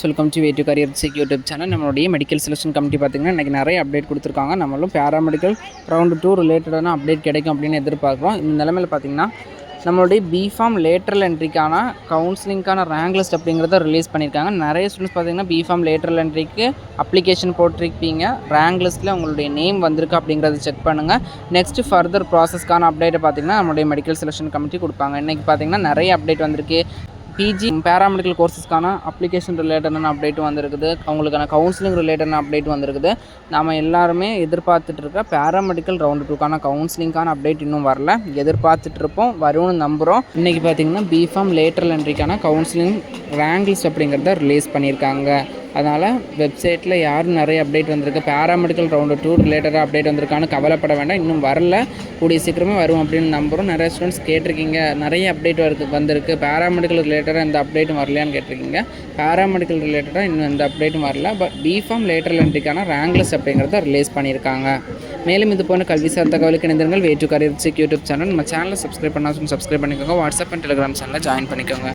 Welcome to வே2 Career Check YouTube channel. நம்மளுடைய medical selection committee பார்த்திங்கன்னா இன்றைக்கி நிறைய அப்டேட் கொடுத்துருக்காங்க. நம்மளும் பேராமெடிக்கல் ரவுண்டு 2 ரிலேட்டடான அப்டேட் கிடைக்கும் அப்படின்னு எதிர்பார்க்குறோம். இந்த நிலைமையில் பார்த்திங்கன்னா நம்மளுடைய பிஃபார்ம் லேட்ரல் என்ட்ரிக்கான கவுன்சிலிங்கான ரேங்க் லிஸ்ட் அப்படிங்கிறத ரிலீஸ் பண்ணியிருக்காங்க. நிறைய ஸ்டூடெண்ட்ஸ் பார்த்திங்கன்னா பிஃபார்ம் லேட்ரல் என்ட்ரிக்கு அப்ளிகேஷன் போட்டிருப்பீங்க. ரேங்க் லிஸ்ட்டில் உங்களுடைய நேம் வந்திருக்கு அப்படிங்கிறத செக் பண்ணுங்கள். நெக்ஸ்ட்டு ஃபர்தர் ப்ராசஸ்க்கான அப்டேட்டை பார்த்திங்கன்னா நம்மளுடைய மெடிக்கல் செலெக்ஷன் கமிட்டி கொடுப்பாங்க. இன்றைக்கி பார்த்திங்கன்னா நிறைய அப்டேட் வந்திருக்கு. பிஜி பேராமெடிக்கல் கோர்சஸ்க்கான அப்ளிகேஷன் ரிலேட்டடான அப்டேட் வந்திருக்குது. அவங்களுக்கான கவுன்சிலிங் ரிலேட்டடான அப்டேட் வந்திருக்குது. நம்ம எல்லாருமே எதிர்பார்த்துட்டு இருக்க பேராமெடிக்கல் ரவுண்டு 2க்கான கவுன்சிலிங்கான அப்டேட் இன்னும் வரல. எதிர்பார்த்துட்டு இருப்போம், வரும்னு நம்புகிறோம். இன்றைக்கி பார்த்திங்கன்னா பிஃபார்ம் லேட்ரல் என்ட்ரிக்கான கவுன்சிலிங் ரேங்க் லிஸ்ட் அப்படிங்கிறத ரிலீஸ் பண்ணியிருக்காங்க. அதனால் வெப்சைட்டில் யாரும் நிறைய அப்டேட் வந்திருக்கு. பேராமெடிக்கல் ரவுண்டு 2 ரிலேட்டடாக அப்டேட் வந்திருக்கான்னு கவலைப்பட வேண்டாம். இன்னும் வரல, கூடிய சீக்கிரமே வரும் அப்படின்னு நம்புகிறோம். நிறைய ஸ்டூடெண்ட்ஸ் கேட்டிருக்கீங்க, நிறைய அப்டேட் வந்திருக்கு. பேராமெடிக்கல் ரிலேட்டடாக எந்த அப்டேட்டும் வரலையான்னு கேட்டிருக்கீங்க. பேராமெடிக்கல் ரிலேட்டடாக இன்னும் எந்த அப்டேட்டும் வரல. பட் பிஃபார்ம் லேட்ரல் என்ட்ரிக்கான ரேங்க் லிஸ்ட் அப்படிங்கிறத ரிலீஸ் பண்ணியிருக்காங்க. மேலும் இது போன்ற கல்வி சார்ந்த தகவலுக்கு இணைந்திருங்கள். வே2 கரியர் செக் யூடியூப் சேனல். நம்ம சேனலை சப்ஸ்கிரைப் பண்ணாலும் சப்ஸ்கிரைப் பண்ணிக்கோங்க. வாட்ஸ்அப் அண்ட் டெலிகிராம் சேனலில் ஜாயின் பண்ணிக்கோங்க.